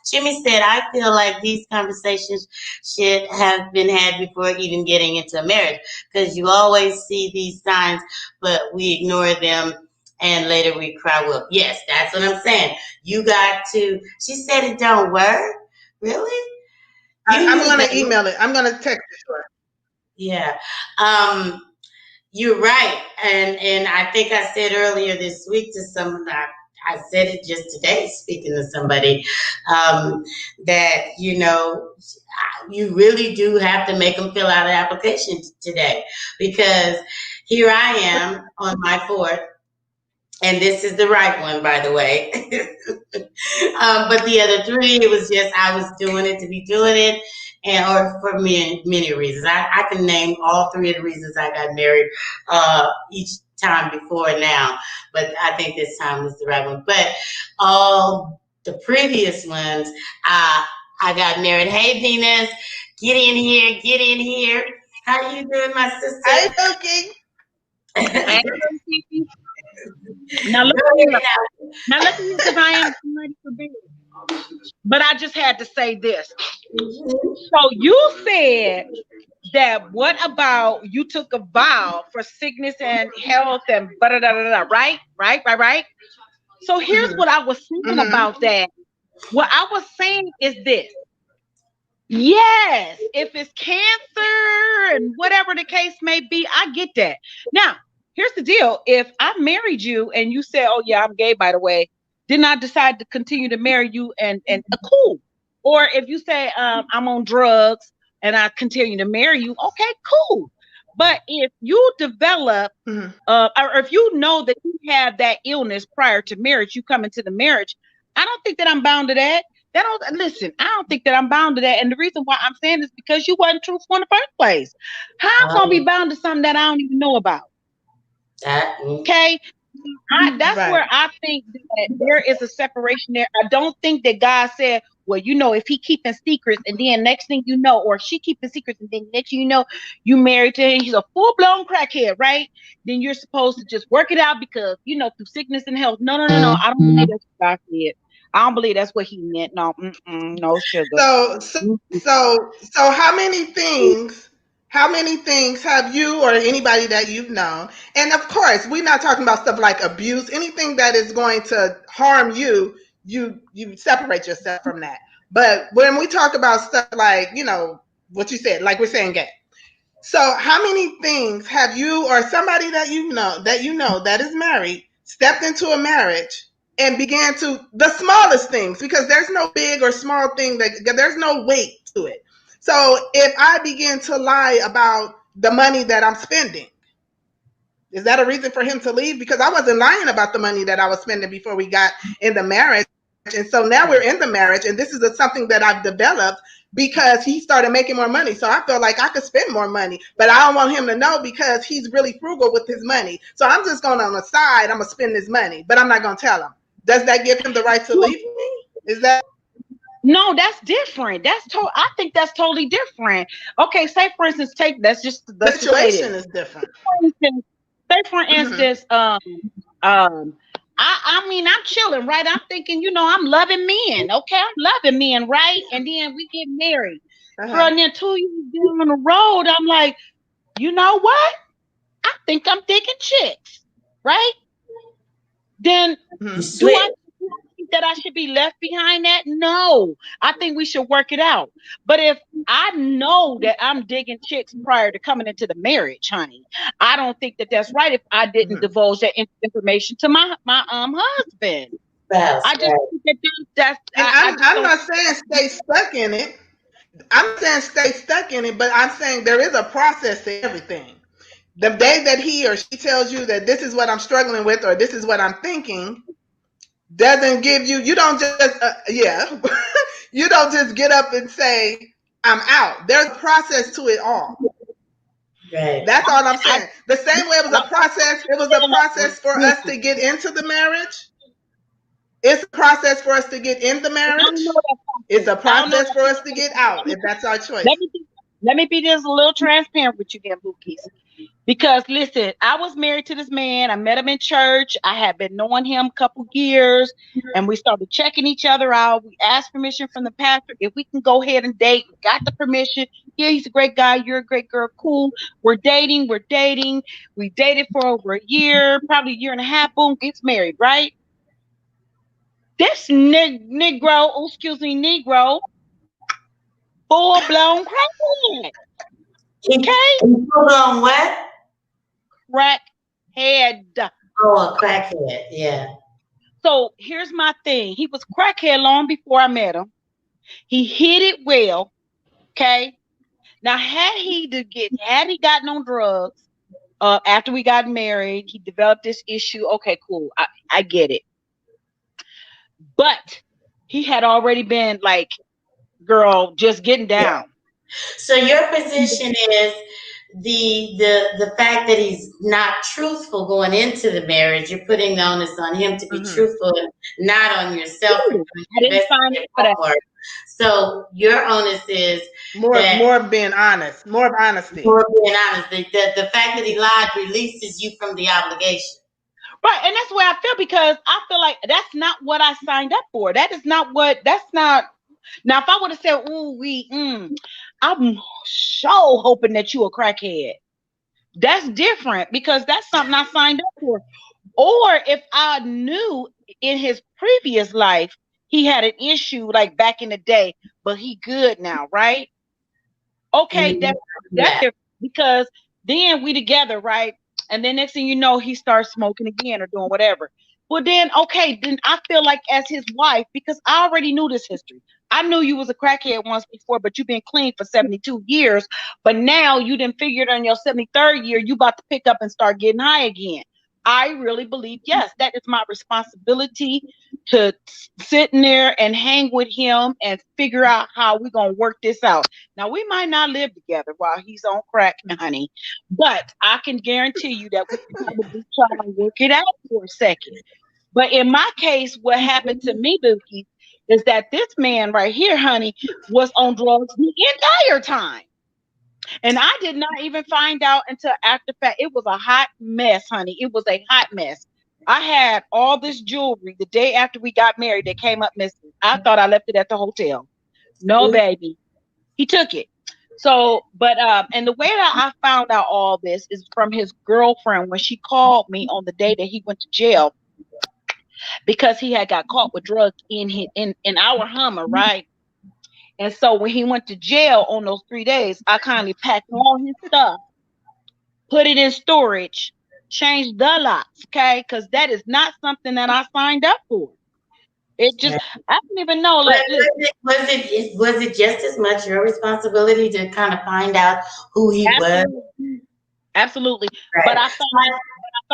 Jimmy said, I feel like these conversations should have been had before even getting into a marriage because you always see these signs, but we ignore them and later we cry wolf. Yes, that's what I'm saying. You got to, she said it don't work. Really? You I'm use gonna that. email it. I'm gonna text it to her. Yeah. Um, You're right, and I think I said earlier this week to someone. I said it just today, speaking to somebody, that you really do have to make them fill out an application today, because here I am on my fourth, and this is the right one, by the way. But the other three, it was just I was doing it to be doing it, and or for many reasons. I can name all three of the reasons I got married each time before now, but I think this time was the right one. But all the previous ones, I got married. Hey, Venus, get in here, get in here. How you doing, my sister? I'm looking. Hey, now Go look here. ahead. Now look here, because I am ready for bed. But I just had to say this. Mhm. So you said that what about you took a vow for sickness and health and da da da da, right? Right, right, right. So here's Mm-hmm. what I was thinking Mm-hmm. about that. What I was saying is this. Yes, if it's cancer and whatever the case may be, I get that. Now, here's the deal. If I married you and you said, "Oh yeah, I'm gay by the way," then I decide to continue to marry you and cool. Or if you say I'm on drugs and I continue to marry you, okay, cool. But if you develop Mm-hmm. or if you know that you have that illness prior to marriage, you come into the marriage, I don't think that I'm bound to that. That don't listen. I don't think that I'm bound to that, and the reason why I'm saying is because you wasn't truthful in the first place. How I'm gonna be Um, bound to something that I don't even know about? that. Okay, that's Right. where I think that there is a separation there. I don't think that God said, well, if he keeping secrets and then next thing you know, or she keeping secrets and then next thing you know, you married to him, he's a full blown crackhead, right? Then you're supposed to just work it out because through sickness and health. No, no, no, no. I don't believe that's what God said. I don't believe that's what he meant. No, no sugar. So, so, Mm-mm. so, how many things have you or anybody that you've known? And of course, we're not talking about stuff like abuse, anything that is going to harm you, you separate yourself from that. But when we talk about stuff like, what you said, like we're saying gay. So how many things have you or somebody that you know that is married stepped into a marriage and began to the smallest things, because there's no big or small thing, that there's no weight to it. So if I begin to lie about the money that I'm spending, is that a reason for him to leave? Because I wasn't lying about the money that I was spending before we got in the marriage. And so now we're in the marriage, and this is something that I've developed because he started making more money. So I feel like I could spend more money, but I don't want him to know because he's really frugal with his money. So I'm just going on the side, I'm going to spend his money, but I'm not going to tell him. Does that give him the right to leave me? Is that No, that's different. I think that's totally different. Okay, say for instance, let's just say situation this. is different? For instance, say for Mm-hmm. instance, I mean I'm chilling, right? I'm thinking, I'm loving men. Okay, I'm loving men, right? And then we get married. Girl, Uh-huh. and then 2 years down the road, I'm like, you know what? I think I'm digging chicks, right? Then You Mm-hmm. do switch. I think that I should be left behind that? No. I think we should work it out. But if I know that I'm digging chicks prior to coming into the marriage, honey, I don't think that that's right if I didn't Mm-hmm. divulge that information to my husband. Spouse, I just right? think that that's And I I'm just I'm don't. not saying stay stuck in it. I'm not saying stay stuck in it, but I'm saying there is a process to everything. The day that he or she tells you that this is what I'm struggling with or this is what I'm thinking, doesn't give you don't just you don't just get up and say I'm out. There's a process to it all. Right. That's all I'm I saying. The same way it was a process for us to get into the marriage. It's a process for us to get in the I don't know marriage. that It's process. a I don't know process that for us to get process. out if that's our choice. Let me be, let me be just a little transparent with you, then, Bookies. Because listen, I was married to this man. I met him in church. I had been knowing him a couple years, and we started checking each other out. We asked permission from the pastor if we can go ahead and date. We got the permission. Yeah, he's a great guy. You're a great girl. Cool. We're dating. We're dating. We dated for over a year, probably a year and a half. Boom, gets married. Right. This Negro, oh, excuse me, Negro, full blown crackhead. Okay, He put on what? crackhead. Oh, a crackhead. Yeah. So here's my thing. He was crackhead long before I met him. He hid it well. Okay. Now, had he gotten on drugs after we got married, he developed this issue. Okay, cool. I get it. But he had already been like, girl, just getting down. So your position is the fact that he's not truthful going into the marriage. You're putting the onus on him to be Mm-hmm. truthful and not on yourself for Ooh, doing I your didn't sign up investigative for that. homework. So your onus is More that more being honest, more of honesty. for being honest, the fact that he lied releases you from the obligation. Right. And that's where I feel because I feel like that's not what I signed up for. That is not what, that's not. Now, if I would have said, I'm so hoping that you a crackhead. That's different because that's something I signed up for. Or if I knew in his previous life he had an issue like back in the day, but he good now, right? Okay, Mhm. that's Yeah. different because then we together, right? And then next thing you know, he starts smoking again or doing whatever. Well, then okay, then I feel like as his wife, because I already knew this history. I knew you was a crackhead once before, but you've been clean for 72 years. But now you didn't figure it on your 73rd year, you about to pick up and start getting high again. I really believe, yes, that is my responsibility to sit in there and hang with him and figure out how we're gonna work this out. Now we might not live together while he's on crack, honey, but I can guarantee you that we can probably try and work it out for a second. But in my case, what happened to me, Dookie, is that this man right here, honey, was on drugs the entire time. And I did not even find out until after fact. It was a hot mess, honey. It was a hot mess. I had all this jewelry the day after we got married that came up missing. I thought I left it at the hotel. No, baby. He took it. So, but and the way that I found out all this is from his girlfriend when she called me on the day that he went to jail because he had got caught with drugs in our Hummer, right? And so when he went to jail on those 3 days, I kindly packed all his stuff, put it in storage, changed the locks, okay? Because that is not something that I signed up for. It just, Yeah. I don't even know. But Like, listen, was it just as much your responsibility to kind of find out who he was? absolutely, absolutely. But Right. I thought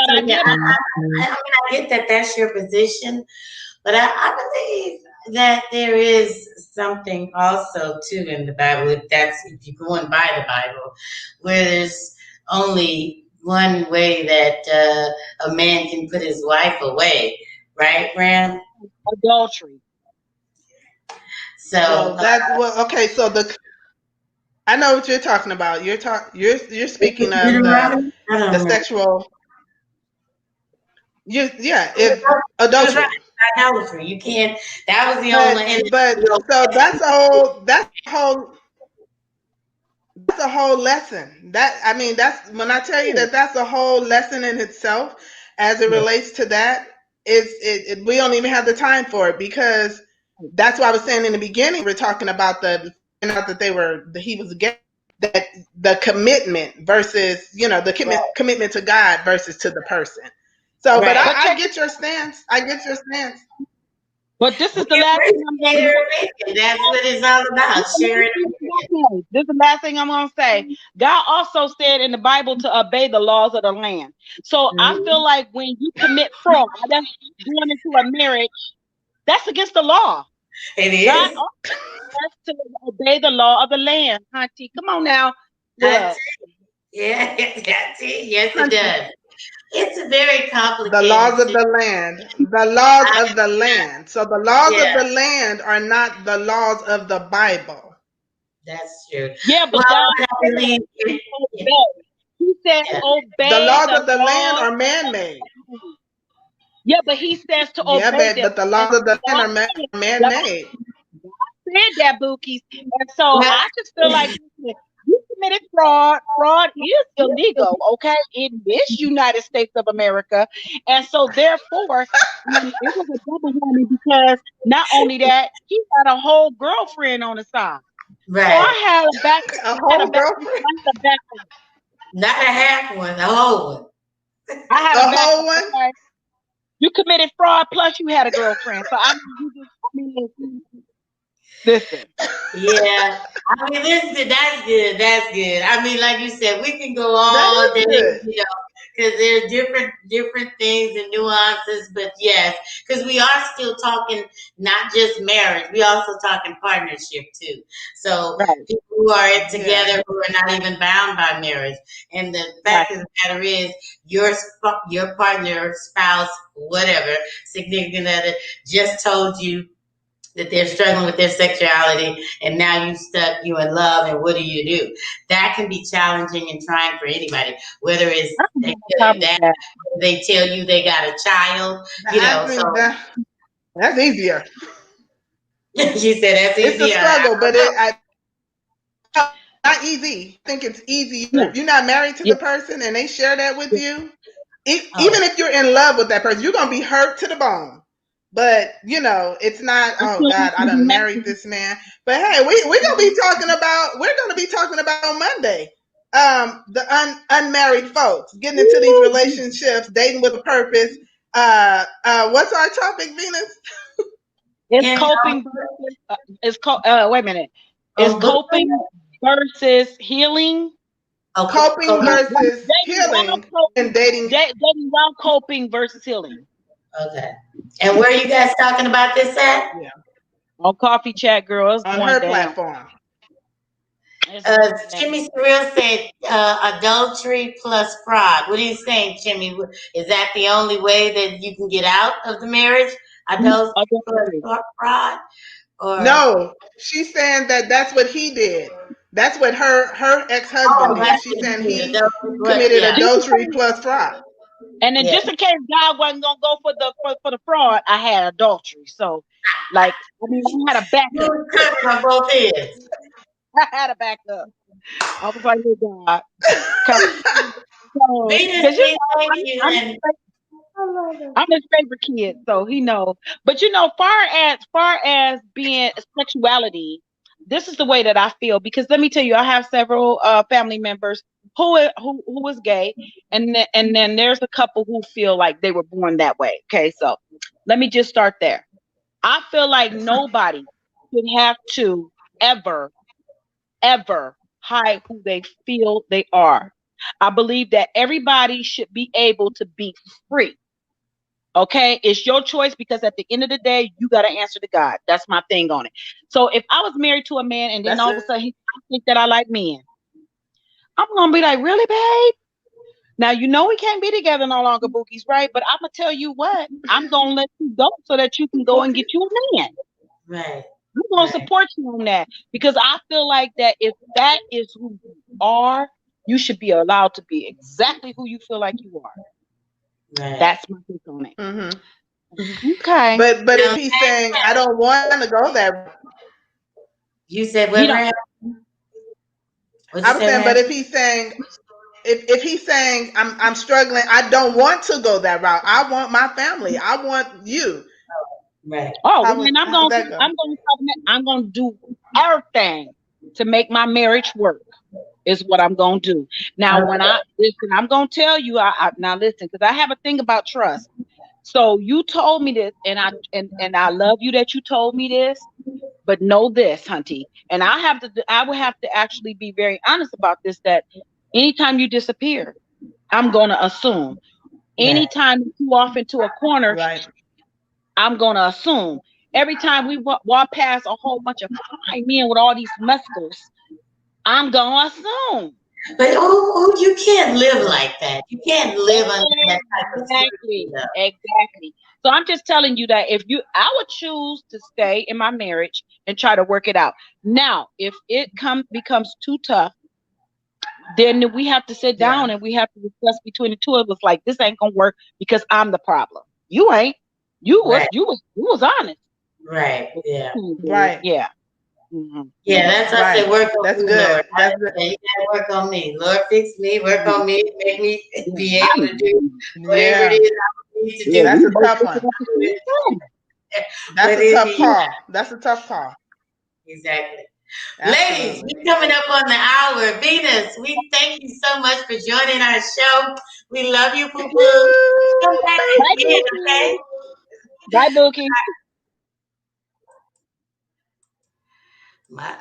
So I yeah, did my part. I mean, I get that that's your position, but I believe that there is something also too in the Bible. If you're going by the Bible, where there's only one way that a man can put his wife away, right, Ram? Adultery. So Okay. So I know what you're talking about. You're speaking of Deuteronomy. I don't the remember. sexual. Yeah, if adultery. Deuteronomy, idolatry. You can't. That was the only But one. And, but you know, so that's a whole lesson. That I mean, that's when I tell you that that's a whole lesson in itself as it yeah, relates to that. We don't even have the time for it because that's why I was saying in the beginning we're talking about the finding out that he was gay, that the commitment versus the commitment to God versus to the person. So, but right. But I check get your stance. I get your stance. But this We is the last thing I'm appreciate going to her opinion. That's what it's all about. Sharing say. This is the last thing I'm going to say. God also said in the Bible to obey the laws of the land. So I opinion. feel like when you commit fraud, that's going into a marriage, that's against the law. It God is. also has to obey the law of the land, Hunty. Come on now. That's What? it. Yeah, that's it. Yes, it Hunty. does. It's a very The complicated laws of situation. the land. The laws I, of the land. So the laws yeah, of the land are not the laws of the Bible. that's true. Yeah, Well, but God I said believe it. Yeah, obey. He said yeah. The obey laws the of the land laws are of man the made. land. Yeah, but he says to Yeah, obey them. but the And laws of the land God are said, man God made. said that, Bookies. And so Well, I just feel like listen, you committed fraud. Fraud is illegal, okay, in this United States of America. And so therefore, it was a double whammy because not only that, he had a whole girlfriend on the side. So right. A whole girlfriend? I had a backup. Not a half one, a whole I had a A whole backup, one? okay? You committed fraud plus you had a girlfriend. So I mean, listen. Yeah, I mean, that's good. That's good. I mean, like you said, we can go That all day, is good. because there's different things and nuances. But yes, because we are still talking not just marriage, we also talking partnership too. So Right, people who are Yeah. together who are not even bound by marriage, and the right. fact of the matter is, your partner, spouse, whatever, significant other, just told you that they're struggling with their sexuality and now you in love, and what do? That can be challenging and trying for anybody, whether it's I don't they have a tell you problem with that, that. they tell you they got a child, I so think that's easier. She said that's It's a easy. struggle, I but know. not easy. I think it's easier. Yeah, If you're not married to yeah, the person and they share that with yeah. you, Oh, even if you're in love with that person, you're gonna be hurt to the bone. But it's not. Oh Until we God, I can be done married married. this man. But hey, we're gonna be talking about on Monday. The unmarried folks getting into these Woo, Jesus. relationships, dating with a purpose. What's our topic, Venus? It's and coping versus. Wait a minute. It's on book coping versus healing. Coping coping. versus Dating while healing coping. and dating Dating while coping versus healing. Okay. And where are you guys talking about this at? yeah, On Coffee Chat, girl, it's on going her down. platform. It's going down. Jimmy Surreal said adultery plus fraud. What are you saying, Jimmy? Is that the only way that you can get out of the marriage? Adultery plus Adultery. fraud? Or, No, she's saying that that's what he did. That's what her ex-husband oh, did. that's She's what saying he did. he Adultery plus, committed yeah. Just in adultery case, plus fraud. and then Yeah. just in case God wasn't gonna go for the fraud, I had adultery. So, like, I mean, I had a You backup. were covered on both ends. I had a backup. I was like, "Hey, God, come." So, Venus, because we thank you. I'm And I'm his favorite kid, so he knows. But far as being sexuality, this is the way that I feel. Because let me tell you, I have several family members who is gay, and then there's a couple who feel like they were born that way. Okay, so let me just start there. I feel like nobody should have to ever ever hide who they feel they are. I believe that everybody should be able to be free. Okay, it's your choice because at the end of the day, you got to answer to God. That's my thing on it. So if I was married to a man and then That's all of a it. sudden he think that I like men, I'm gonna be like, really, babe? Now you know we can't be together no longer, Bookies, right? But I'm gonna tell you what, I'm gonna let you go so that you can go and get you a man. right, I'm gonna right, support you on that because I feel like that if that is who you are, you should be allowed to be exactly who you feel like you are. right. That's my take on it. Hmm. Okay. But if Now, he's saying I don't want to go that, you said You what, don't. Ram? What'd I you was say, saying, Ram? but if he's saying if he's saying I'm struggling, I don't want to go that route. I want my family. I want you. Right. Oh, well, How would then how would that go? I'm gonna do everything to make my marriage work. Is what I'm gonna do. Now, when Okay. I listen, I'm gonna tell you. Now listen, because I have a thing about trust. So you told me this, and I love you that you told me this. But know this, Hunty, and I will have to actually be very honest about this. That anytime you disappear, I'm gonna assume. Right. Anytime you off into a corner, Right. I'm gonna assume. Every time we walk past a whole bunch of fine men with all these muscles, I'm gonna assume. But you can't live like that. You can't live under that type of scrutiny, Exactly. though. Exactly. So I'm just telling you that I would choose to stay in my marriage and try to work it out. Now, if it becomes too tough, then we have to sit Yeah. down and we have to discuss between the two of us. Like this ain't gonna work because I'm the problem. You ain't. Right. You was honest. Right. Yeah. Right. Yeah. Mhm. Yeah, that's why I say Right. work on That's me, Lord. good. I That's good. say you gotta work on me. Lord, fix me, work on me, make me Yeah. be able to do whatever it Yeah. is I need to Yeah, do. That's we a both tough looking one. at the same thing. That's But a tough it, call. That's a tough call. exactly. Ladies, Absolutely. we're coming up on the hour. Venus, we thank you so much for joining our show. We love you, Poo Poo. Come back Bye, again, Bookie. okay? Bye, Bookie. My,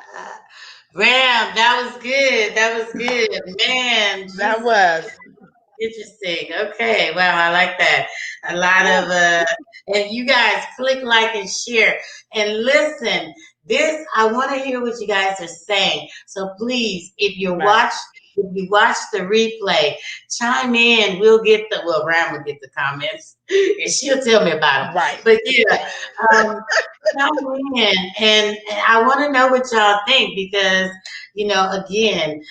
Ram, that was good. That was good. Man, That Jesus. was. Interesting. Okay. Wow. I like that. A lot of, and you guys click like and share and listen. This, I want to hear what you guys are saying. So please, Right. if you watch the replay, chime in. Ram will get the comments and she'll tell me about them. Right. But yeah, um, chime in and I want to know what y'all think because, again,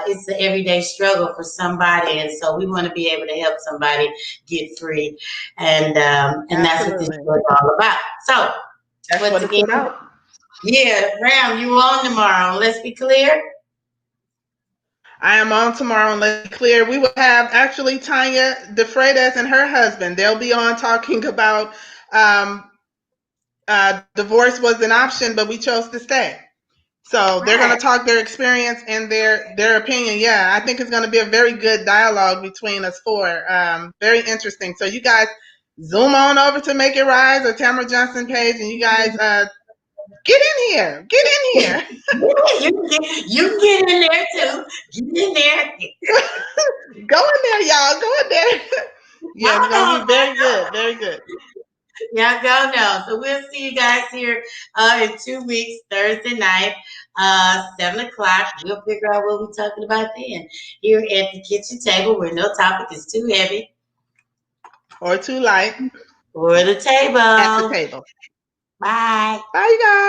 it's an everyday struggle for somebody, and so we want to be able to help somebody get free, and that's what this Absolutely. show is all about. So, That's once what it's again, about. Yeah, Ram, you on tomorrow. Let's be clear. I am on tomorrow, and let's be clear. We will have actually Tanya DeFreitas and her husband. They'll be on talking about divorce was an option, but we chose to stay. So they're going Right. to talk their experience and their opinion. Yeah, I think it's going to be a very good dialogue between us four. Very interesting. So you guys zoom on over to Make It Rise or Tamara Johnson page, and you guys get in here. Get in here. You get in there too. Get in there. Go in there, y'all. Go in there. Yeah, it's Y'all going to know, be very good. Very good. y'all go know. So we'll see you guys here in 2 weeks, Thursday night, 7 o'clock. We'll figure out what we're talking about then. Here at the kitchen table where no topic is too heavy. Or too light Or the at the table. table. Bye. Bye, you guys.